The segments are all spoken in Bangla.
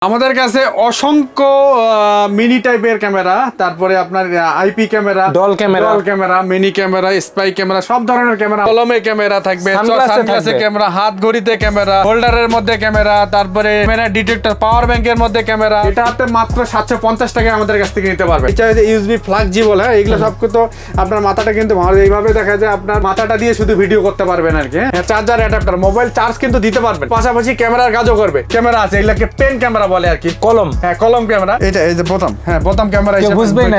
আমাদের কাছে অসংখ্য মিনি টাইপের ক্যামেরা, তারপরে আপনার IP camera, doll camera, mini camera, spy camera, সব ধরনের ক্যামেরা, কলমে ক্যামেরা থাকবে, সানগ্লাসে ক্যামেরা, হাত ঘড়িতে ক্যামেরা, হোল্ডারের মধ্যে ক্যামেরা, তারপরে ক্যামেরা ডিটেক্টর, পাওয়ার ব্যাংকের মধ্যে ক্যামেরা। এটা আপনি মাত্র 750 টাকায় আমাদের কাছ থেকে নিতে পারবেন। এটা ইউএসবি ফ্লেক্সিবল, হ্যাঁ, এগুলো সব তো আপনার মাথাটা কিন্তু এইভাবে দেখা যায়, আপনার মাথাটা দিয়ে শুধু ভিডিও করতে পারবেন আর কি। চার্জার অ্যাডাপ্টার, মোবাইল চার্জ কিন্তু দিতে পারবেন, পাশাপাশি ক্যামেরার কাজও করবে। ক্যামেরা আছে, এগুলোকে পেন ক্যামেরা বলে আর কি, কলম, হ্যাঁ কলম ক্যামেরা। এটা এই যে বোতাম, হ্যাঁ বোতাম ক্যামেরা, বুঝবেন না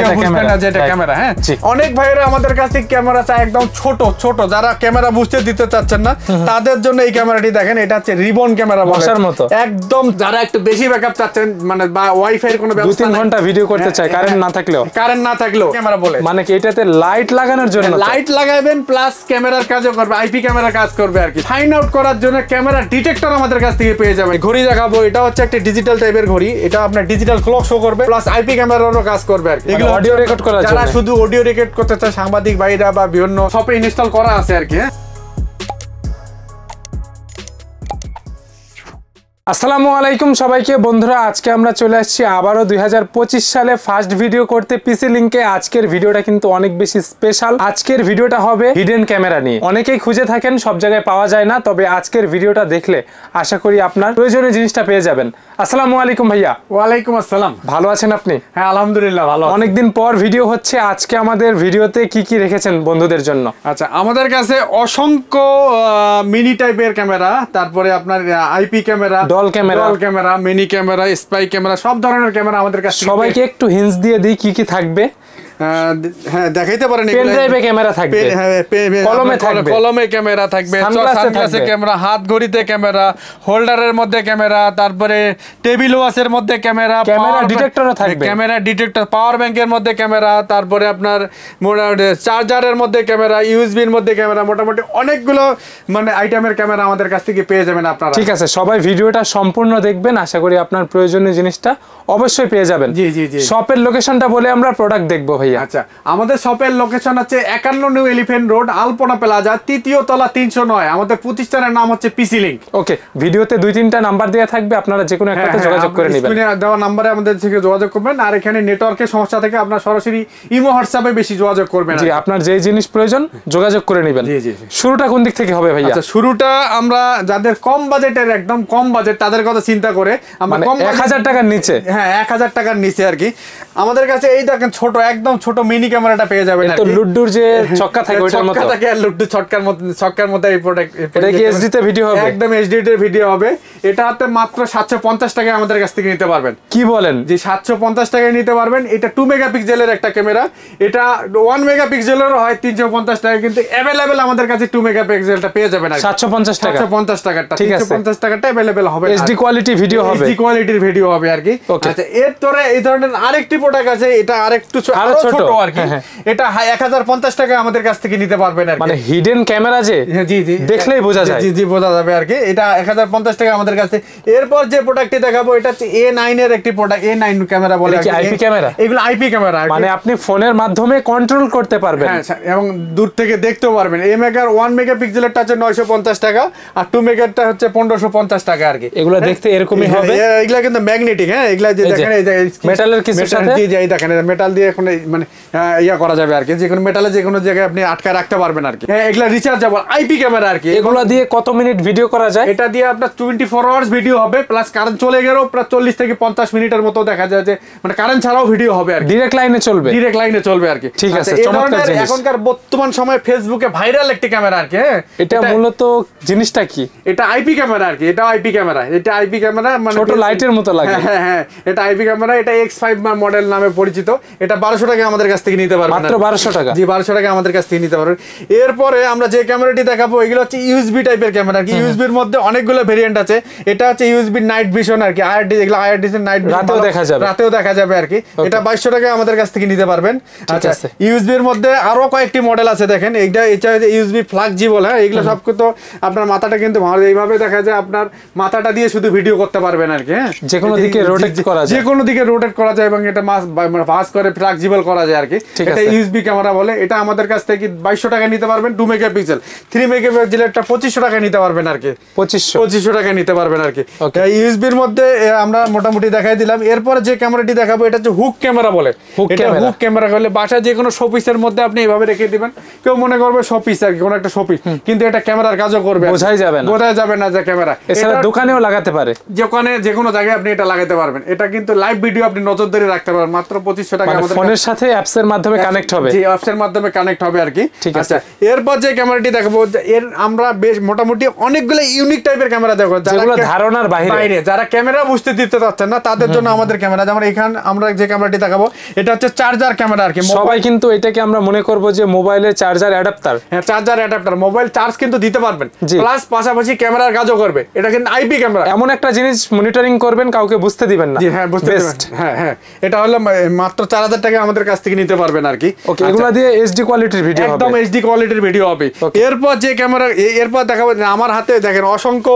এটা ক্যামেরা। হ্যাঁ, অনেক ভাইরা আমাদের কাছ থেকে ক্যামেরা চায় একদম ছোট ছোট, যারা ক্যামেরা বুঝতে দিতে চাচ্ছেন না তাদের জন্য এই ক্যামেরাটি দেখেন। এটা হচ্ছে রিবন ক্যামেরা বসার মতো, একদম যারা একটু বেশি ব্যাকআপ চাচ্ছেন, মানে বা ওয়াইফাই এর কোনো ব্যবস্থা 2-3 ঘন্টা ভিডিও করতে চায়, কারেন্ট না থাকলেও ক্যামেরা বলে, মানে কি এটাতে লাইট লাগানোর জন্য লাইট লাগাবেন, প্লাস ক্যামেরার কাজও করবে, আইপি ক্যামেরার কাজ করবে আর কি। ফাইন্ড আউট করার জন্য ক্যামেরা ডিটেক্টর আমাদের কাছ থেকে পেয়ে যাবেন। ঘড়ি দেখাবো, এটা হচ্ছে একটা ডিজিটাল টাইপের ঘড়ি, এটা আপনার ডিজিটাল ক্লক শো করবে, প্লাস আইপি ক্যামেরারও কাজ করবে আর কি। এগুলো অডিও রেকর্ড করার জন্য, যারা শুধু অডিও রেকর্ড করতে চায়, সাংবাদিক ভাইরা বা বিভিন্ন শপে ইনস্টল করা আছে আর কি। আসসালামু আলাইকুম সবাইকে বন্ধুরা, আজকে আমরা চলে আসছি আবারও 2025 সালে ফার্স্ট ভিডিও করতে পিসি লিংকে। আজকের ভিডিওটা কিন্তু অনেক বেশি স্পেশাল। আজকের ভিডিওটা হবে হিডেন ক্যামেরা নিয়ে। অনেকেই খুঁজে থাকেন, সব জায়গায় পাওয়া যায় না, তবে আজকের ভিডিওটা দেখলে আশা করি আপনার প্রয়োজনীয় জিনিসটা পেয়ে যাবেন। আসসালামু আলাইকুম ভাইয়া। ওয়ালাইকুম আসসালাম। ভালো আছেন আপনি? হ্যাঁ আলহামদুলিল্লাহ ভালো। অনেকদিন পর ভিডিও হচ্ছে, আজকে আমাদের ভিডিওতে কি কি রেখেছেন বন্ধুদের জন্য? আচ্ছা, আমাদের কাছে অসংখ্য মিনি টাইপের ক্যামেরা, তারপরে আপনার IP camera, doll camera, mini camera, spy camera, সব ধরনের ক্যামেরা আমাদের কাছে। সবাইকে একটু হিন্টস দিয়ে দিই কি কি থাকবে। হ্যাঁ দেখাইতে পারেন, পেন ড্রাইভে ক্যামেরা থাকবে, কলমে ক্যামেরা থাকবে, সানগ্লাসে ক্যামেরা, হাত ঘড়িতে ক্যামেরা, হোল্ডারের মধ্যে ক্যামেরা, তারপরে টেবিল ওয়াচের মধ্যে ক্যামেরা, ক্যামেরা ডিটেক্টরও থাকবে, ক্যামেরা ডিটেক্টর, পাওয়ার ব্যাংকের মধ্যে ক্যামেরা, তারপরে আপনার চার্জারের মধ্যে ক্যামেরা, ইউএসবির মধ্যে ক্যামেরা, মোটামুটি অনেকগুলো মানে আইটেমের ক্যামেরা আমাদের কাছ থেকে পেয়ে যাবেন আপনারা। ঠিক আছে, সবাই ভিডিওটা সম্পূর্ণ দেখবেন, আশা করি আপনার প্রয়োজনীয় জিনিসটা অবশ্যই পেয়ে যাবেন। জি জি জি। শপের লোকেশনটা বলে আমরা প্রোডাক্ট দেখবো ভাইয়া। আচ্ছা, আমাদের শপের লোকেশন হচ্ছে 51 নিউ এলিফ্যান্ট রোড, আলপনা প্লাজা, 3য় তলা, 309। আমাদের প্রতিষ্ঠানের নাম হচ্ছে পিসি লিংক। ওকে, ভিডিওতে 2-3টা নাম্বার দেওয়া থাকবে, আপনারা যে কোনো একটাতে যোগাযোগ করে নেবেন। স্ক্রিনে দেওয়া নম্বরে আমাদের থেকে যোগাযোগ করবেন। আর এখানে নেটওয়ার্কের সমস্যা থেকে আপনারা সরাসরি ইমো হোয়াটসঅ্যাপে বেশি যোগাযোগ করবেন। জি, আপনার যে জিনিস প্রয়োজন যোগাযোগ করে নেবেন। জি জি। শুরুটা কোন দিক থেকে হবে ভাইয়া? আচ্ছা, শুরুটা আমরা যাদের কম বাজেটের, একদম কম বাজেট, তাদের কথা চিন্তা করে আমরা কম 1000 টাকার নিচে, হ্যাঁ 1000 টাকার নিচে আর কি। আমাদের কাছে এই দেখেন ছোট, একদম ছোট মিনি ক্যামেরাটা পেয়ে যাবেন। তো লুড্ডুর যে ছক্কা থাকে ওইটার মতো, ছক্কা থাকে, লুড্ডু ছক্কার মতো এই প্রোডাক্ট। এটা কি এইচডি তে ভিডিও হবে? একদম এইচডি তে ভিডিও হবে। এটা আপনি মাত্র 750 টাকায় আমাদের কাছ থেকে নিতে পারবেন। কি বলেন? জি, 750 টাকায় নিতে পারবেন। এটা 2 মেগাপিক্সেলের একটা ক্যামেরা, এটা 1 মেগাপিক্সেলেরও হয় 350 টাকা, কিন্তু अवेलेबल আমাদের কাছে 2 মেগাপিক্সেলটা পেয়ে যাবেন 750 টাকা। 750 টাকাটা, 350 টাকাটা अवेलेबल হবে। এইচডি কোয়ালিটি ভিডিও হবে, এইচডি কোয়ালিটির ভিডিও হবে আর কি। আচ্ছা, এরপরে এই ধরনের আরেকটি প্রোডাক্ট আছে, এটা আরেকটু ছোট আর কি। এটা 1050 টাকায় আমাদের কাছ থেকে নিতে পারবেন আর কি। মানে হিডেন ক্যামেরা যে, জি জি, দেখলেই বোঝা যায়। জি জি, বোঝা যাবে আর কি। এটা 1050 টাকা আমাদের কাছে। এরপর যে প্রোডাক্টটি দেখাবো, এটা হচ্ছে A9 এর একটি প্রোডাক্ট, A9 ক্যামেরা বলে। কি আইপি ক্যামেরা? এগুলো আইপি ক্যামেরা, মানে আপনি ফোনের মাধ্যমে কন্ট্রোল করতে পারবেন, হ্যাঁ, এবং দূর থেকে দেখতেও পারবেন। 1 মেগাপিক্সেলেরটা হচ্ছে 950 টাকা, আর 2 মেগাটা হচ্ছে 1550 টাকা আর কি। এগুলো দেখতে এরকমই হবে। এগুলা কিন্তু ম্যাগনেটিক, হ্যাঁ, এগুলা যে দেখেন এই যে মেটালের কিছুর সাথে, জি জি, এই দেখেন মেটাল দিয়ে এখন মানে ইয়া করা যাবে আর কি। যে কোনো মেটালে যে কোনো জায়গায় আপনি আটকায় রাখতে পারবেন আর কি। এগুলা রিচার্জেবল আইপি ক্যামেরা আর কি। এগুলা দিয়ে কত মিনিট ভিডিও করা যায়? এটা দিয়ে আপনার 24 আওয়ার্স ভিডিও হবে, প্লাস কারেন্ট চলে গেলেও প্রায় 40 থেকে 50 মিনিটের মতো দেখা যায় যে মানে কারেন্ট ছাড়াও ভিডিও হবে আর কি। ডাইরেক্ট লাইনে চলবে আর কি। ঠিক আছে, চমৎকার জিনিস। এখনকার বর্তমান সময়ে ফেসবুকে ভাইরাল একটি ক্যামেরা আর কি। এটা মূলত জিনিসটা কি? এটা আইপি ক্যামেরা আর কি। এটা আইপি ক্যামেরা, এটা আইপি ক্যামেরা, মানে ছোট লাইটের মতো লাগে। হ্যাঁ হ্যাঁ, এটা আইপি ক্যামেরা। এটা X5 মডেল নামে পরিচিত। এটা 1200 টাকা আমাদের কাছ থেকে নিতে পারবেন। মাত্র 1200 টাকা? জি, 1200 টাকা আমাদের কাছ থেকে নিতে পারবেন। এরপরে আমরা যে ক্যামেরাটি দেখাবো, এগুলো হচ্ছে ইউএসবি টাইপের ক্যামেরা আর কি। ইউএসবির মধ্যে অনেকগুলো ভেরিয়েন্ট আছে। এটা হচ্ছে ইউএসবি নাইট ভিশন আর কি। আইআরডি, এগুলো আইআরডি নাইট ভিশন, রাতেও দেখা যাবে আর কি। এটা 2200 টাকা আমাদের কাছ থেকে নিতে পারবেন। আচ্ছা, ইউএসবির মধ্যে আরো কয়েকটি মডেল আছে দেখেন। এটা ইউএসবি ফ্লেক্সিবল, হ্যাঁ, এগুলো সব তো আপনার মাথাটা কিন্তু এইভাবে দেখা যায়, আপনার মাথাটা দিয়ে শুধু ভিডিও করতে পারবেন আর কি। হ্যাঁ, যে কোনো দিকে রোটেট করা যায়, যে কোনো দিকে রোটেট করা যায়, এবং এটা ভাঁজ করে ফ্লেক্সিবল করা করা যায় আর কি। এটা ইউএসবি ক্যামেরা বলে, এটা আমাদের কাছ থেকে 2200 টাকা নিতে পারবেন। 2 মেগাপিক্সেল 3 মেগাপিক্সেলটা 2500 টাকা নিতে পারবেন আর কি। 2500 টাকা নিতে পারবেন আর কি। ইউএসবির মধ্যে আমরা মোটামুটি দেখাই দিলাম। এরপরে যে ক্যামেরাটি দেখাবো এটা হচ্ছে হুক ক্যামেরা বলে। এটা হুক ক্যামেরা হলে বাসা যে কোনো শোপিসের মধ্যে আপনি এইভাবে রেখে দিবেন। কেউ মনে করবে শোপিস আর কি, কোনো একটা শোপিস, কিন্তু এটা ক্যামেরার কাজও করবে, বোঝা যাবে না যে ক্যামেরা। এছাড়া দোকানেও লাগাতে পারে, দোকানে যে কোনো জায়গায় আপনি এটা লাগাতে পারবেন। এটা কিন্তু লাইভ ভিডিও আপনি নজরদারি রাখতে পারবেন মাত্র 2500 টাকা। আমাদের ফোনের সাথে অ্যাপস এর মাধ্যমে কানেক্ট হবে। জি, অ্যাপস এর মাধ্যমে কানেক্ট হবে আর কি। আচ্ছা, এরপর যে ক্যামেরাটি দেখাবো, এর আমরা বেশ মোটামুটি অনেকগুলো ইউনিক টাইপের ক্যামেরা দেখাবো, যেগুলো ধারণার বাইরে। যারা ক্যামেরা বুঝতে দিতে চাচ্ছেন না তাদের জন্য আমাদের ক্যামেরা। যেমন এখানে আমরা যে ক্যামেরাটি দেখাবো এটা হচ্ছে চার্জার ক্যামেরা আর কি। সবাই কিন্তু এটাকে আমরা মনে করব যে মোবাইলের চার্জার অ্যাডাপ্টার। হ্যাঁ, চার্জার অ্যাডাপ্টার, মোবাইল চার্জ কিন্তু দিতে পারবেন, প্লাস পাশাপাশি ক্যামেরার কাজও করবে। এটা কিন্তু আইপি ক্যামেরা, এমন একটা জিনিস মনিটরিং করবেন কাউকে বুঝতে দিবেন না। জি হ্যাঁ, বুঝতে দিবেন। হ্যাঁ, এটা হলো মাত্র 4000 টাকা আমাদের কাছ থেকে নিতে পারবেন আর কি। ওকে, এগুলা দিয়ে এইচডি কোয়ালিটির ভিডিও হবে, একদম এইচডি কোয়ালিটির ভিডিও হবে। এরপর যে ক্যামেরা, এরপর দেখাবো আমার হাতে দেখেন অসংখ্য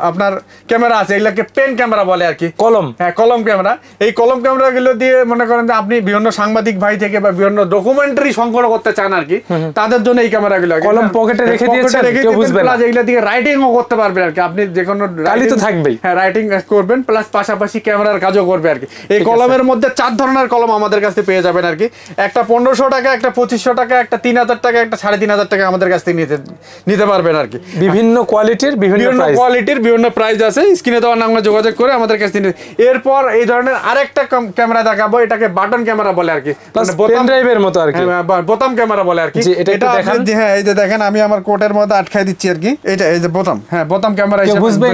আপনার ক্যামেরা আছে। এগুলাকে পেন ক্যামেরা বলে আর কি, কলম। হ্যাঁ, কলম ক্যামেরা। এই কলম ক্যামেরাগুলো দিয়ে মনে করেন যে আপনি বিভিন্ন সাংবাদিক ভাই থেকে বা বিভিন্ন ডকুমেন্টারি সংগ্রহ করতে চান আর কি, তাদের জন্য এই ক্যামেরাগুলো কলম পকেটে রেখে দিয়েছেন, কেউ বুঝবে না। এগুলা দিয়ে রাইটিংও করতে পারবেন আর কি। আপনি যে কোনো কালি তো থাকবেই, হ্যাঁ, রাইটিং করবেন, প্লাস পাশাপাশি ক্যামেরার কাজও করবে আর কি। এই কলমের মধ্যে 4 ধরনের কলম আমাদের কাছে পেয়ে যাবেন আর কি। একটা 1500 টাকা, একটা 2500 টাকা, একটা 3000 টাকা, একটা 3500 টাকা আমাদের কাছ থেকে নিতে পারবেন আর কি। বিভিন্ন কোয়ালিটির বিভিন্ন প্রাইস আছে। স্ক্রিনে দেওয়ার নাম্বারে যোগাযোগ করে আমাদের কাছে। এরপর এই ধরনের আরেকটা ক্যামেরা দেখাবো, এটাকে বাটন ক্যামেরা বলে আর কি, পেন ড্রাইভের মতো আর কি, বোতাম ক্যামেরা বলে আর কি। এটা আপনি, হ্যাঁ, এই যে দেখেন আমি আমার কোটের মধ্যে আটকাই দিচ্ছি আর কি। এটা এই যে বোতাম, হ্যাঁ, বোতাম ক্যামেরা হিসেবে বুঝবে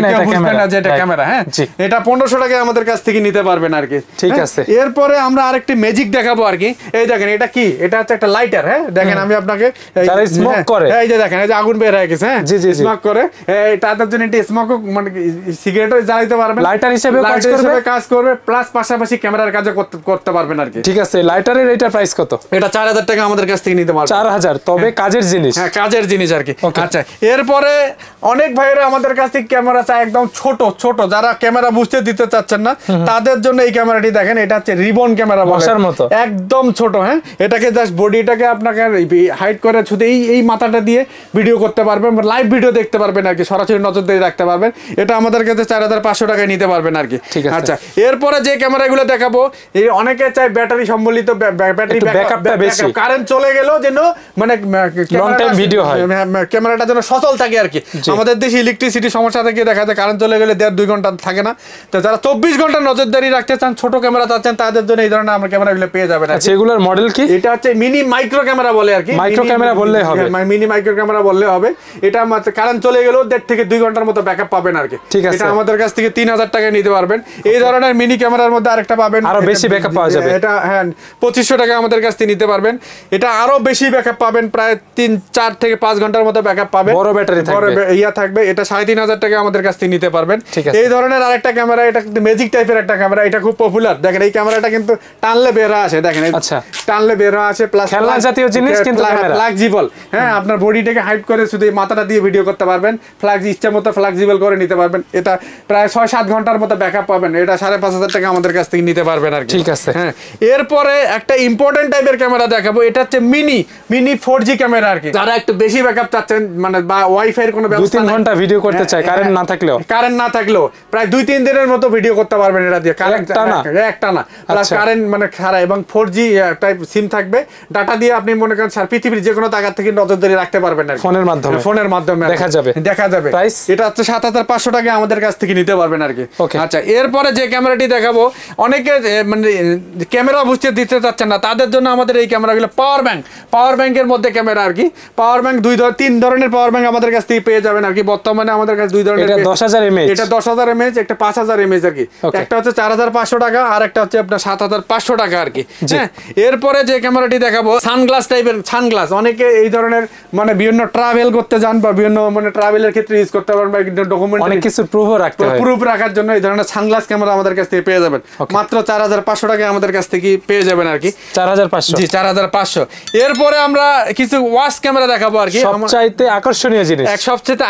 না যে এটা ক্যামেরা। হ্যাঁ, এটা 1500 টাকা আমাদের কাছ থেকে নিতে পারবেন আর কি। ঠিক আছে। এরপরে আমরা আরেকটি ম্যাজিক দেখাবো আর কি। এই দেখেন এটা কি, এটা হচ্ছে একটা লাইটার। হ্যাঁ, দেখেন আমি আপনাকে, স্মোক করে, এই যে দেখেন এই যে আগুন বের হয়ে গেছে। হ্যাঁ, স্মোক করে, তাদের জন্য এটা স্মোক মানে সিগারেটও জ্বালাতে পারবেন, লাইটার হিসেবে কাজ করবে, প্লাস পাশাপাশি ক্যামেরার কাজও করতে পারবেন আর কি। ঠিক আছে। লাইটারের এটা প্রাইস কত? এটা 4000 টাকা আমাদের কাছ থেকে নিতে পারবেন। 4000, তবে কাজের জিনিস। হ্যাঁ, কাজের জিনিস আর কি। আচ্ছা, এরপরে অনেক ভাইরা আমাদের কাছ থেকে ক্যামেরা চায় একদম ছোট, যারা ক্যামেরা বুঝতে দিতে চাচ্ছেন না তাদের জন্য এই ক্যামেরাটি দেখেন। এটা হচ্ছে রিবন ক্যামেরা বসার মতো, একদম ছোট। হ্যাঁ, এটাকে জাস্ট বডিটাকে আপনাকে হাইড করে শুধু এই মাথাটা দিয়ে ভিডিও করতে পারবেন, লাইভ ভিডিও দেখতে পারবেন আর কি, সরাসরি নজরদারি রাখতে পারবেন। এটা আমাদের কাছে 4500 টাকায় নিতে পারবেন আর কি। আচ্ছা, এরপরে যে ক্যামেরাগুলো দেখাবো, এই অনেকে চায় ব্যাটারি সম্বলিত, ব্যাটারি ব্যাকআপটা বেশি, কারেন্ট চলে গেলেও যেন মানে লং টাইম ভিডিও হয়, ক্যামেরাটা যেন সচল থাকে আর কি। আমাদের দেশে ইলেকট্রিসিটি সমস্যা থেকে দেখা যায় কারেন্ট চলে গেলে 1.5-2 ঘন্টা থাকে না। তো যারা 24 ঘন্টা নজরদারি রাখতে চান, ছোট ক্যামেরা চাচ্ছেন, তাদের জন্য এই ধরনের আমরা ক্যামেরাগুলো পেয়ে যাবেন। আচ্ছা, এগুলোর মডেল কি? এটা হচ্ছে মিনি মাইক্রো ক্যামেরা বলে আর কি। মাইক্রো ক্যামেরা বললেই হবে, মিনি মাইক্রো ক্যামেরা বললে হবে। এটা মাত্র কারেন্ট চলে গেলেও 1.5 থেকে 2 ঘন্টার মতো ব্যাকআপ পাবেন আর কি। ঠিক আছে। এটা আমাদের কাছ থেকে 3000 টাকায় নিতে পারবেন। এই ধরনের মিনি ক্যামেরার মধ্যে আরেকটা পাবেন, আরো বেশি ব্যাকআপ পাওয়া যাবে। এটা হ্যাঁ 2500 টাকা আমাদের কাছ থেকে নিতে পারবেন। এটা আরো বেশি ব্যাকআপ পাবেন, প্রায় 3-4 থেকে 5 ঘন্টার মতো ব্যাকআপ পাবেন, বড় ব্যাটারি থাকবে। এটা 3500 টাকা আমাদের কাছ থেকে নিতে পারবেন। এই ধরনের আরেকটা ক্যামেরা, এটা কিন্তু ম্যাজিক টাইপের একটা ক্যামেরা, এটা খুব পপুলার। দেখেন এই ক্যামেরাটা কিন্তু টানলে বের আসে, দেখেন। আচ্ছা, টানলে বের আসে, প্লাস খেলনা জাতীয় জিনিস, কিন্তু ফ্লেক্সিবল। হ্যাঁ, আপনার বডিটাকে হাইড করে শুধু মাথাটা দিয়ে ভিডিও করতে পারবেন, ইচ্ছা মতো ফ্লেক্সিবল করে নিতে পারবেন। এটা প্রায় 6-7 ঘন্টার মতো ব্যাকআপ পাবেন। এটা 5500 টাকা আমাদের কাছ থেকে নিতে পারবেন আর কি। ঠিক আছে। হ্যাঁ, এরপরে একটা ইম্পর্টেন্ট টাইপের ক্যামেরা দেখাবো। এটা হচ্ছে মিনি 4G ক্যামেরা আর কি। যারা একটু বেশি ব্যাকআপ চাচ্ছেন, মানে বা ওয়াইফাই এর কোনো ব্যবস্থা 2-3 ঘন্টা ভিডিও করতে চায়, কারেন্ট না থাকলেও প্রায় 2-3 দিনের মতো ভিডিও করতে পারবেন এটা দিয়ে। একটা না প্লাস কারেন্ট মানে খারাপ, এবং 4G টাইপ সিম থাকবে। ডাটা দিয়ে আপনি মনে করেন পৃথিবীর যে কোনো জায়গা থেকে নজরদারি রাখতে পারবেন আর ফোনের মাধ্যমে দেখা যাবে। এটা হচ্ছে 7500 টাকা আমাদের কাছ থেকে নিতে পারবেন আর কি। আচ্ছা, এরপরে যে ক্যামেরাটি দেখাবো, অনেকে মানে ক্যামেরা বুঝতে দিতে চাচ্ছেন না, তাদের জন্য আমাদের এই ক্যামেরাগুলো পাওয়ার ব্যাংকের মধ্যে ক্যামেরা আর কি। পাওয়ার ব্যাংক 3 ধরনের পাওয়ার ব্যাংক আমাদের কাছ থেকে পেয়ে যাবেন আর কি। বর্তমানে আমাদের কাছে 2 ধরনের, এটা 10000 mAh, এটা 10000 mAh, একটা 5000 mAh আর কি। একটা হচ্ছে 4500 টাকা, আর একটা হচ্ছে আপনার 7500 টাকা আর কি। হ্যাঁ, এরপরে যে ক্যামেরাটি দেখাবো, সানগ্লাস টাইপের সানগ্লাস। অনেকে এই ধরনের মানে বিভিন্ন ট্রাভেল করতে যান বা বিভিন্ন মানে ট্রাভেলের ক্ষেত্রে ইউজ করতে পারবেন, বা ডকুমেন্ট অনেক কিছু প্রুফ রাখার জন্য এই ধরনের সানগ্লাস ক্যামেরা আমাদের কাছ থেকে পেয়ে যাবেন মাত্র 4500 টাকা আমাদের কাছ থেকে পেয়ে যাবেন আর কি। 4500, জি 4500। এরপরে আমরা কিছু ওয়াচ ক্যামেরা দেখাবো আর কি। সবচাইতে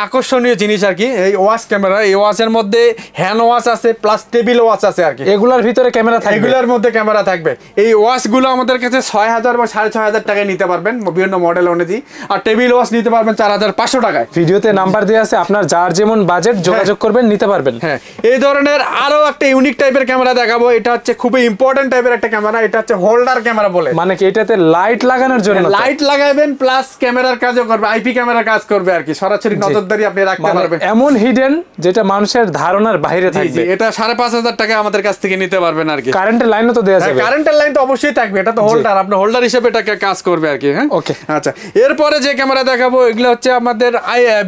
আকর্ষণীয় জিনিস আর কি এই ওয়াচ ক্যামেরা। এই ওয়াচের মধ্যে হ্যান্ড ওয়াচ আছে, প্লাস টেবিল ওয়াচ আছে আর কি। এগুলোর ভিতরে ক্যামেরা থাকবে, এগুলোর মধ্যে ক্যামেরা থাকবে। এই ওয়াচ গুলো আমাদের কাছে 6000 বা 6500 টাকায় নিতে পারবেন বিভিন্ন মডেল অনুযায়ী। আর টেবিল ওয়াচ নিতে পারবেন 4500 টাকায়। ভিডিওতে নাম্বার দেওয়া আছে, আপনার যার যেমন বাজেট যোগাযোগ করবেন, নিতে পারবেন। হ্যাঁ, এই ধরনের আরো একটা ইউনিক টাইপের ক্যামেরা দেখাবো। এটা হচ্ছে খুবই ইম্পর্টেন্ট টাইপের একটা ক্যামেরা। এটা হচ্ছে হোল্ডার ক্যামেরা বলে। মানে কি এটাতে লাইট লাগানোর জন্য? লাইট লাগাবেন প্লাস ক্যামেরার কাজও করবে, আইপি ক্যামেরার কাজ করবে আর কি। সরাসরি নজরদারি আপনি রাখতে পারবেন। এমন হিডেন যেটা মানুষের ধারণার বাইরে থাকবে। এটা 5500 টাকা আমাদের কাছ থেকে নিতে পারবেন আর কি। কারেন্টের লাইনও তো দেওয়া যাবে। কারেন্টের লাইন তো অবশ্যই থাকবে। এটা তো হোল্ডার, আপনি হোল্ডার হিসেবে এটাকে কাজ করবে আর কি। হ্যাঁ, ওকে। আচ্ছা, এরপরে যে ক্যামেরা দেখাবো এগুলো হচ্ছে আমাদের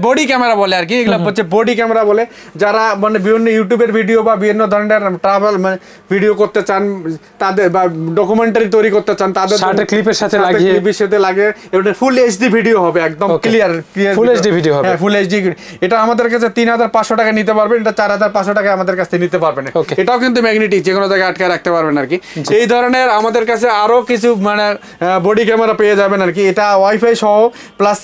বডি ক্যামেরা বলে আর কি। এগুলো হচ্ছে বডি ক্যামেরা বলে। যারা মানে বিভিন্ন ইউটিউবের ভিডিও বা বিভিন্ন ধরনের ট্রাভেল মানে ভিডিও করতে চান তাদের, বা ডকুমেন্টারি তৈরি করতে চান তাদের, সাথে ক্লিপের সাথে লাগিয়ে, ক্লিপের সাথে লাগে এটা ফুল এইচডি ভিডিও হবে, একদম ক্লিয়ার ফুল এইচডি ভিডিও হবে। হ্যাঁ, ফুল এইচডি। এটা আমাদের কাছে 3500 টাকা নিতে পারবেন। এটা 4500 টাকা আমাদের কাছে নিতে পারবেন। এটাও কিন্তু ম্যাগনেটিক, যে কোনো জায়গায় আটকায় রাখতে পারবেন আর কি। এই ধরনের আমাদের কাছে আরো কিছু মানে বডি ক্যামেরা পেয়ে যাবেন আর কি। এটা ওয়াইফাই সহ প্লাস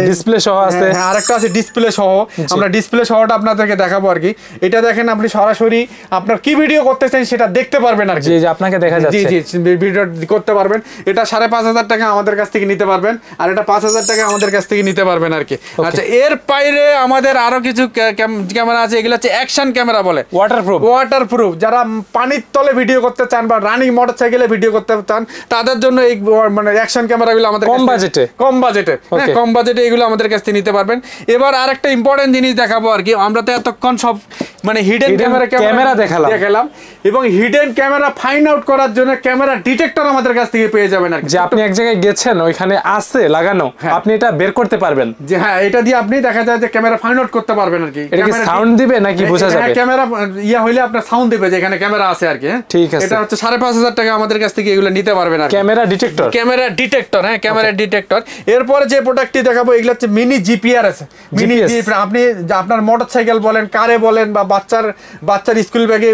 ডিসপ্লে সহ আছে। হ্যাঁ, আরেকটা আছে ডিসপ্লে সহ। আমরা ডিসপ্লে সহটা আপনাদেরকে দেখাবো আর কি। এটা দেখেন, আপনি সরাসরি আপনার কি ভিডিও করতে চান সেটা দেখতে পারবেন আর কি। জি, আপনাকে দেখা যাচ্ছে। জি জি, ভিডিও করতে পারবেন। এটা 5500 টাকা আমাদের কাছ থেকে নিতে পারবেন। আর এটা 5000 টাকা আমাদের কাছ থেকে নিতে পারবেন আর কি। আচ্ছা, এর বাইরে আমাদের আরো কিছু ক্যামেরা আছে। এগুলো হচ্ছে অ্যাকশন ক্যামেরা বলে, ওয়াটারপ্রুফ। যারা পানির তলে ভিডিও করতে চান বা রানিং মোটরসাইকেলে ভিডিও করতে চান তাদের জন্য এই মানে অ্যাকশন ক্যামেরাগুলো আমাদের কম বাজেটে হ্যাঁ, কম বাজেটে এগুলো আমাদের কাছ থেকে নিতে পারবেন। এবার আরেকটা ইম্পর্টেন্ট জিনিস দেখাবো আর কি। আমরা তো এতক্ষণ সব মানে হিডেন ক্যামেরা দেখালাম, এবং হিডেন ক্যামেরা ফাইন্ড আউট করার জন্য ক্যামেরা ডিটেক্টর আমাদের কাছ থেকে পেয়ে যাবেন আর কি। যে আপনি এক জায়গায় গেছেন, ওইখানে আছে লাগানো, আপনি এটা বের করতে পারবেন। যে হ্যাঁ, এটা দিয়ে আপনি দেখা যায় যে ক্যামেরা ফাইন্ড আউট করতে পারবেন আর কি। এটা কি সাউন্ড দিবে নাকি বোঝা যাবে? ক্যামেরা ইয়া হইলে আপনার সাউন্ড দিবে যে এখানে ক্যামেরা আছে আর কি। ঠিক আছে। এটা হচ্ছে 5500 টাকা আমাদের কাছ থেকে এগুলো নিতে পারবেন আর ক্যামেরা ডিটেক্টর। হ্যাঁ, ক্যামেরা ডিটেক্টর। এরপরে যে প্রোডাক্টটি দেখাবো এগুলো হচ্ছে মিনি জিপিআর আছে। মিনি জিপিআর আপনি আপনার মোটরসাইকেল বলেন, কারে বলেন, বা বাচ্চার স্কুল ব্যাগে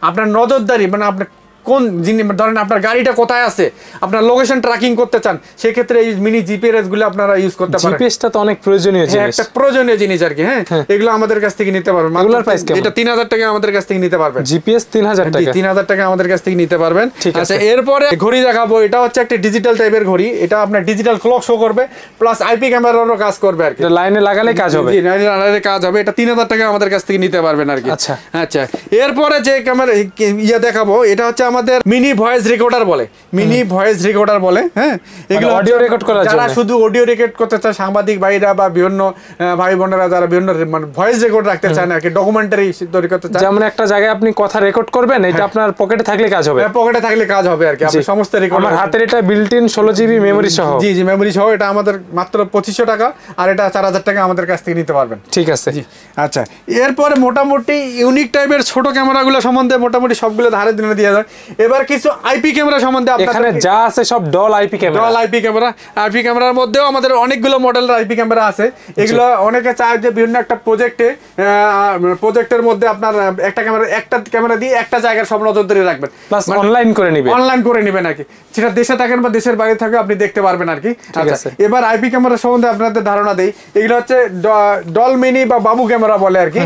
আপনার নজরদারি, মানে আপনার কোন জিনিস ধরেন আপনার গাড়িটা কোথায় আছে, আপনার লোকেশন ট্র্যাকিং করতে চান, সেক্ষেত্রে এই মিনি জিপিএস গুলো আপনারা ইউজ করতে পারেন। জিপিএসটা তো অনেক প্রয়োজনীয় জিনিস, একটা প্রয়োজনীয় জিনিস আর কি। হ্যাঁ, এগুলো আমাদের কাছ থেকে নিতে পারবেন। এগুলোর প্রাইস কেমন? এটা 3000 টাকা আমাদের কাছ থেকে নিতে পারবেন। জিপিএস 3000 টাকা। 3000 টাকা আমাদের কাছ থেকে নিতে পারবেন। আচ্ছা, এরপরে ঘড়ি দেখাবো। এটা হচ্ছে একটা ডিজিটাল টাইপের ঘড়ি। এটা আপনার ডিজিটাল ক্লক শো করবে প্লাস আইপি ক্যামেরারও কাজ করবে আর কি। এটা লাইনে লাগালে কাজ হবে। জি, লাইনে লাগালে কাজ হবে। এটা 3000 টাকা আমাদের কাছ থেকে নিতে পারবেন আর কি। আচ্ছা আচ্ছা, এরপরে যে ক্যামেরা দেখাবো এটা হচ্ছে আমাদের মিনি ভয়েস রেকর্ডার বলে। হ্যাঁ, এগুলো অডিও রেকর্ড করার জন্য, যারা শুধু অডিও রেকর্ড করতে চায়, সাংবাদিক ভাইরা বা বিভিন্ন ভাই বোনেরা যারা বিভিন্ন মানে ভয়েস রেকর্ড রাখতে চান আর কি, ডকুমেন্টারি তৈরি করতে চান। যেমন একটা জায়গায় আপনি কথা রেকর্ড করবেন, এটা আপনার পকেটে থাকলে কাজ হবে। পকেটে থাকলে কাজ হবে আর কি। আপনি সমস্ত রেকর্ড, আমার হাতের এটা বিল্ট ইন 16 জিবি মেমরি সহ। জি জি, মেমরি সহ। এটা আমাদের মাত্র 2500 টাকা, আর এটা 4000 টাকা আমাদের কাছ থেকে নিতে পারবেন। ঠিক আছে। আচ্ছা, এরপরে মোটামুটি ইউনিক টাইপের ছোট ক্যামেরাগুলো সম্বন্ধে মোটামুটি সবগুলো ধারে দিনে দিয়ে যায়। এবার কিছু আইপি ক্যামেরা সম্বন্ধে এখানে যা আছে সব ডল আইপি ক্যামেরার মধ্যেও আমাদের অনেকগুলো মডেলের আইপি ক্যামেরা আছে। এগুলো অনেকে চায় যে বিভিন্ন একটা প্রজেক্টের মধ্যে আপনার একটা ক্যামেরা দিয়ে একটা জায়গার সব নজরদারি রাখবেন, প্লাস অনলাইন করে নেবেন আর কি। সেটা দেশে থাকেন বা দেশের বাইরে থাকে আপনি দেখতে পারবেন আর কি। আচ্ছা, এবার আইপি ক্যামেরা সম্বন্ধে আপনাদের ধারণা দেই। এগুলো হচ্ছে ডল মিনি বা বাবু ক্যামেরা বলে আর কি।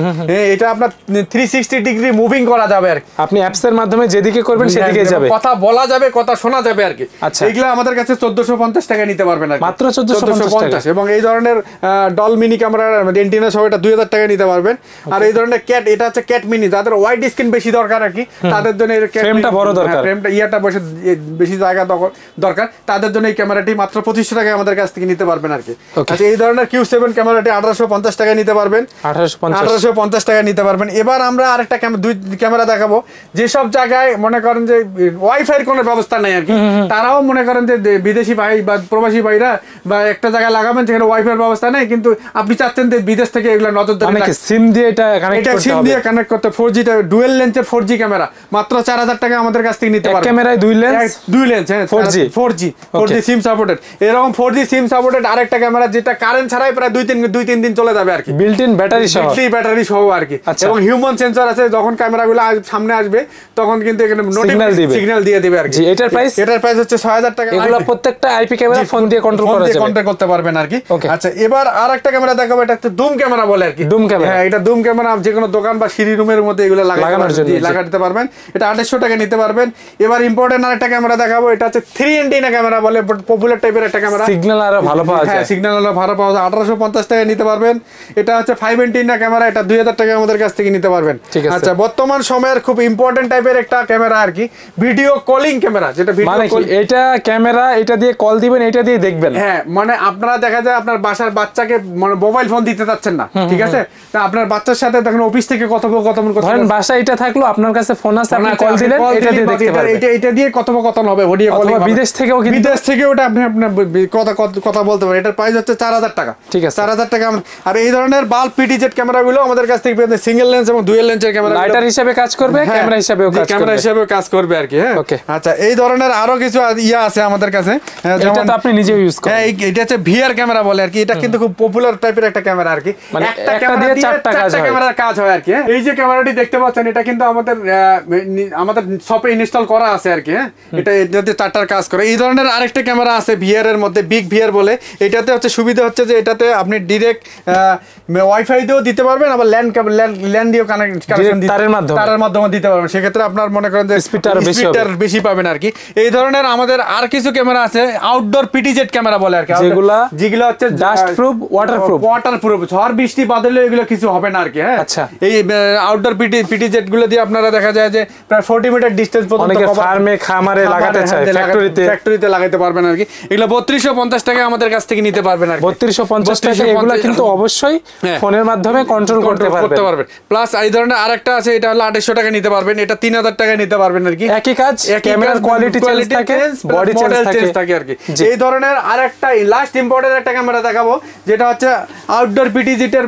এটা আপনার 360 ডিগ্রি মুভিং করা যাবে আর কি। আপনি অ্যাপস এর মাধ্যমে যেদিকে করবেন সেদিকে যাবে, কথা বলা যাবে, কথা শোনা যাবে আর কি। আচ্ছা, এগুলো আমাদের কাছে 1450 টাকা নিতে পারবেন আর মাত্র 1450। এবং এই ধরনের ডল মিনি ক্যামেরা এন্টিনা সহ এটা 2000 টাকা নিতে পারবেন। আর এই ধরনের এটা হচ্ছে ক্যাট মিনি, যাদের ওয়াইড স্ক্রিন বেশি দরকার আর কি, তাদের জন্য ফ্রেমটা বড় দরকার, ফ্রেমটা বেশি জায়গা দরকার, তাদের জন্য এই ক্যামেরাটি মাত্র 2500 টাকায় আমাদের কাছ থেকে নিতে পারবেন আর কি। আচ্ছা, এই ধরনের Q7 ক্যামেরাটি 1850 টাকায় নিতে পারবেন। 1850 টাকায় নিতে পারবেন। এবার আমরা আরেকটা দুই ক্যামেরা দেখাবো। যেসব জায়গায় মনে করেন যে ওয়াইফাই এর কোনো ব্যবস্থা নাই আর কি, তারাও মনে করেন যে বিদেশি ভাই বা প্রবাসী ভাইরা বা একটা জায়গায় লাগাবেন যেখানে ওয়াইফাই এর ব্যবস্থা নাই, কিন্তু আপনি চাচ্ছেন যে বিদেশ থেকে এগুলো নজরদারি সিম দিয়ে এটা কানেক্ট করতে 4G ডুয়াল লেন্সের 4G ক্যামেরা মাত্র 4000 টাকা আমাদের কাছ থেকে নিতে পারবেন। ক্যামেরায় দুই লেন্স, হ্যাঁ, 4G সিম সাপোর্টেড। এরকম 4G সিম সাপোর্টেড আরেকটা ক্যামেরা যেটা কারেন্ট ছাড়াই প্রায় 2-3 দিন চলে যাবে আর কি, বিল্ট ইন ব্যাটারি সহ আর কি। এবং হিউম্যান সেন্সর আছে, যখন ক্যামেরাগুলো সামনে আসবে তখন কিন্তু এখানে সিগন্যাল দিয়ে দিবে আর কি। এটার প্রাইস হচ্ছে 6000 টাকা। এগুলো প্রত্যেকটা আইপি ক্যামেরা ফোন দিয়ে কন্ট্রোল করতে পারবেন আর কি। আচ্ছা, এবার আরেকটা ক্যামেরা দেখাবো, এটা হচ্ছে ডুম ক্যামেরা বলে আর কি। ডুম ক্যামেরা, হ্যাঁ, এটা ডুম ক্যামেরা যে কোনো দোকান বা সিঁড়ি রুমের মধ্যে এগুলো লাগাতে পারবেন। এটা 2800 টাকা নিতে পারবেন। এবার ইম্পর্টেন্ট আরেকটা ক্যামেরা দেখাবো, এটা হচ্ছে 3 অ্যান্টেনা ক্যামেরা বলে, পপুলার টাইপের একটা ক্যামেরা। সিগন্যাল আরো ভালো পাওয়া যায়। হ্যাঁ, সিগন্যাল আরো ভালো পাওয়া যায়। 1850 টাকা নিতে পারবেন। এটা হচ্ছে 5 অ্যান্টেনা ক্যামেরা, এটা 2000 টাকা আমাদের কাছ থেকে নিতে পারবেন। আচ্ছা, বর্তমান সময়ের খুব ইম্পর্টেন্ট টাইপের একটা ক্যামেরা আর কি, ভিডিও কলিং ক্যামেরা, যেটা এটা ক্যামেরা, এটা দিয়ে কল দিবেন, এটা দিয়ে দেখবেন। হ্যাঁ, মানে আপনারা দেখা যায় আপনার বাসার বাচ্চাকে মানে মোবাইল ফোন দিতে চাচ্ছেন না, ঠিক আছে, তা আপনার বাচ্চার সাথে দেখেন অফিস থেকে কথোপকথন করতে, ধরেন বাসায় এটা থাকলো, আপনার কাছে ফোন আছে, আপনি কল দিলেন, এটা দিয়ে দেখতে পারবেন। এটা দিয়ে কথোপকথন হবে, ভিডিও কলিং হবে। বিদেশ থেকেও ওটা আপনি কথা বলতে পারেন। এটার প্রাইস হচ্ছে 4000 টাকা। ঠিক আছে, 4000 টাকা। আর এই ধরনের বাল্ব পিটিজেড ক্যামেরাগুলো আমাদের কাছ থেকে পেতে, সিঙ্গেল লেন্স এবং ডুয়াল লেন্সের ক্যামেরা, লাইটার হিসেবে কাজ করবে, ক্যামেরা হিসেবেও কাজ করবে আর কি। হ্যাঁ, আচ্ছা, এই ধরনের আরো কিছু ইয়া আছে আমাদের কাছে, যেমন আপনি নিজেও ইউজ করেন। হ্যাঁ, এটা হচ্ছে ভিআর ক্যামেরা বলে আর কি। এটা কিন্তু খুব পপুলার টাইপের একটা ক্যামেরা আর কি, মানে একটা ক্যামেরা দিয়ে চারটা ক্যামেরার কাজ হয় আর কি। এই যে ক্যামেরাটি দেখতে পাচ্ছেন, এটা কিন্তু আমাদের শপে ইনস্টল করা আছে আর কি। হ্যাঁ, এটা এটাতে চারটার কাজ করে। এই ধরনের আরেকটা ক্যামেরা আছে ভিআর এর মধ্যে, বিগ ভিআর বলে। এটাতে হচ্ছে সুবিধা হচ্ছে যে এটাতে আপনি ডিরেক্ট ওয়াইফাই দিয়েও দিতে পারবেন, আবার ল্যান্ড দিয়েও কানেকশন তারের মাধ্যমে দিতে পারবেন। সেক্ষেত্রে আপনার মনে করেন যে স্পিডটা বেশি পাবেন আর কি। এই ধরনের আমাদের আর কিছু ক্যামেরা আছে, আউটডোর পিটিজেড ক্যামেরা বলে আর কি, যেগুলো হচ্ছে ডাস্ট প্রুফ, ওয়াটারপ্রুফ, ঝড় বৃষ্টি বাদলে এগুলো কিছু হবে না আর কি। হ্যাঁ, আচ্ছা, এই আউটডোর পিটিজেড গুলো দিয়ে আপনারা দেখা যায় যে প্রায় 40 মিটার ডিসটেন্স পর্যন্ত অনেকে ফার্মে খামারে লাগাতে চায়, ফ্যাক্টরিতে লাগাতে পারবেন আর কি। এগুলো 3250 টাকা আমাদের কাছ থেকে নিতে পারবেন আর কি। 3250 টাকা। এগুলো কিন্তু অবশ্যই ফোনের মাধ্যমে কন্ট্রোল করতে পারবেন। প্লাস এই ধরনের আরেকটা আছে, এটা হলো 2800 টাকা নিতে পারবেন। এটা 3000 টাকা নিতে পারবেন আর কি। একই কাজ, ক্যামেরার কোয়ালিটি চেঞ্জ থাকে, বডি চেঞ্জ থাকে আর কি। এই ধরনের আরেকটা লাস্ট ইম্পর্টেন্ট একটা ক্যামেরা দেখাবো, যেটা হচ্ছে আউটডোর পিটিজেটের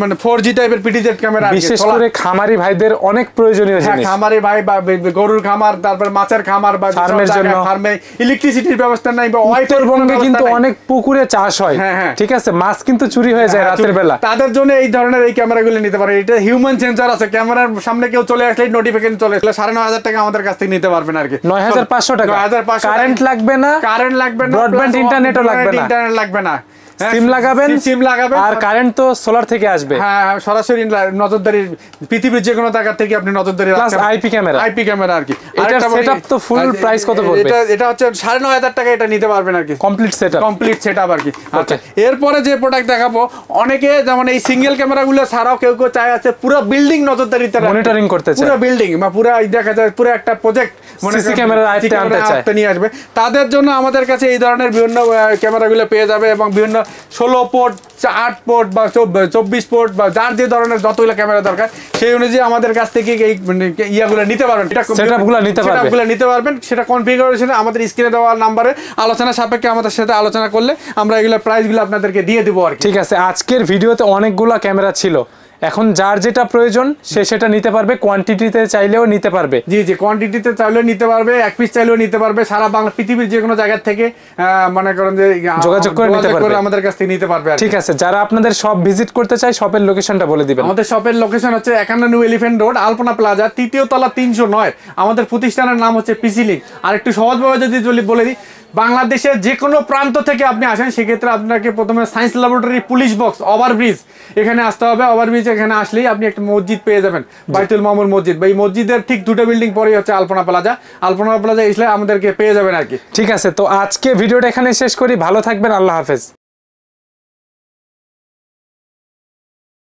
মানে 4G টাইপের পিটিজেট ক্যামেরা। বিশেষ করে খামারি ভাইদের অনেক প্রয়োজনীয় জিনিস। খামারি ভাই বা গরুর খামার, তারপর মাছের খামার বা ফার্মের জন্য, ফার্মে ইলেকট্রিসিটির ব্যবস্থা নাই বা উত্তরবঙ্গে কিন্তু অনেক পুকুরে চাষ হয়। হ্যাঁ, ঠিক আছে, মাছ কিন্তু চুরি হয়ে যায় রাতের বেলা। তাদের জন্য এই ধরনের এই ক্যামেরাগুলো নিতে পারে। এটা হিউম্যান সেন্সর আছে, ক্যামেরার সামনে কেউ চলে আসলে নোটিফিকেশন চলে আসলে 9500 টাকা আমাদের কাছ থেকে নিতে পারবেন আর কি। 9500 টাকা। কারেন্ট লাগবে না, ব্রডব্যান্ড ইন্টারনেটও লাগবে না। সিম লাগাবেন, আর কারেন্ট তো সোলার থেকে আসবে। হ্যাঁ, সরাসরি নজরদারি, পৃথিবীর যে কোনো জায়গা থেকে আপনি নজরদারি, প্লাস আইপি ক্যামেরা আর কি। এটার সেটআপ তো ফুল প্রাইস কত পড়বে? এটা হচ্ছে 9500 টাকা। এটা নিতে পারবেন আর কি, কমপ্লিট সেটআপ আর কি। আচ্ছা, এরপরে যে প্রোডাক্ট দেখাবো, অনেকে যেমন এই সিঙ্গেল ক্যামেরাগুলো ছাড়াও কেউ চায় আছে পুরো বিল্ডিং নজরদারিতে মনিটরিং করতে চায়, পুরো বিল্ডিং বা পুরো দেখা যায় পুরো একটা প্রজেক্ট সিসি ক্যামেরা আনতে নিয়ে আসবে। তাদের জন্য আমাদের কাছে এই ধরনের বিভিন্ন ক্যামেরাগুলো পেয়ে যাবে, এবং বিভিন্ন 16 পোর্ট, 8 পোর্ট বা 24 পোর্ট বা যার যে ধরনের যতগুলো ক্যামেরা দরকার সেই অনুযায়ী আমাদের কাছ থেকে এই ইয়াগুলো নিতে পারবেন, সেটআপগুলো নিতে পারবেন। সেটা কনফিগারেশনে আমাদের স্ক্রিনে দেওয়া নাম্বারে আলোচনা সাপেক্ষে আমাদের সাথে আলোচনা করলে আমরা এগুলো প্রাইসগুলো আপনাদেরকে দিয়ে দেবো আর কি। ঠিক আছে, আজকের ভিডিওতে অনেকগুলো ক্যামেরা ছিল, এখন যার যেটা প্রয়োজন সে সেটা নিতে পারবে, কোয়ান্টিটিতে চাইলেও নিতে পারবে। জি, কোয়ান্টিটিতে চাইলেও নিতে পারবে, এক পিস চাইলেও নিতে পারবে, সারা বাংলা পৃথিবীর যে কোনো জায়গা থেকে মনে করেন যে যোগাযোগ করে আমাদের কাছ থেকে নিতে পারবে। ঠিক আছে, যারা আপনাদের শপ ভিজিট করতে চায় শপের লোকেশনটা বলে দিবেন। আমাদের শপের লোকেশন হচ্ছে 51 নিউ এলিফ্যান্ট রোড, আলপনা প্লাজা, 3য় তলা, 309। আমাদের প্রতিষ্ঠানের নাম হচ্ছে পিসি লিংক। আর একটু সহজভাবে যদি বলে দিই, বাংলাদেশের যে কোনো প্রান্ত থেকে আপনি আসেন, সেক্ষেত্রে আপনাকে প্রথমে science laboratory, police box, overbridge এখানে আসতে হবে। ওভারব্রিজ এখানে আসলেই আপনি একটা মসজিদ পেয়ে যাবেন, বাইতুল মামুর মসজিদ। বা এই মসজিদের ঠিক 2টা বিল্ডিং পরেই হচ্ছে আলপনা প্লাজা। আলপনা প্লাজা এসে আমাদেরকে পেয়ে যাবেন আর কি। ঠিক আছে, তো আজকে ভিডিওটা এখানে শেষ করি। ভালো থাকবেন, আল্লাহ হাফেজ।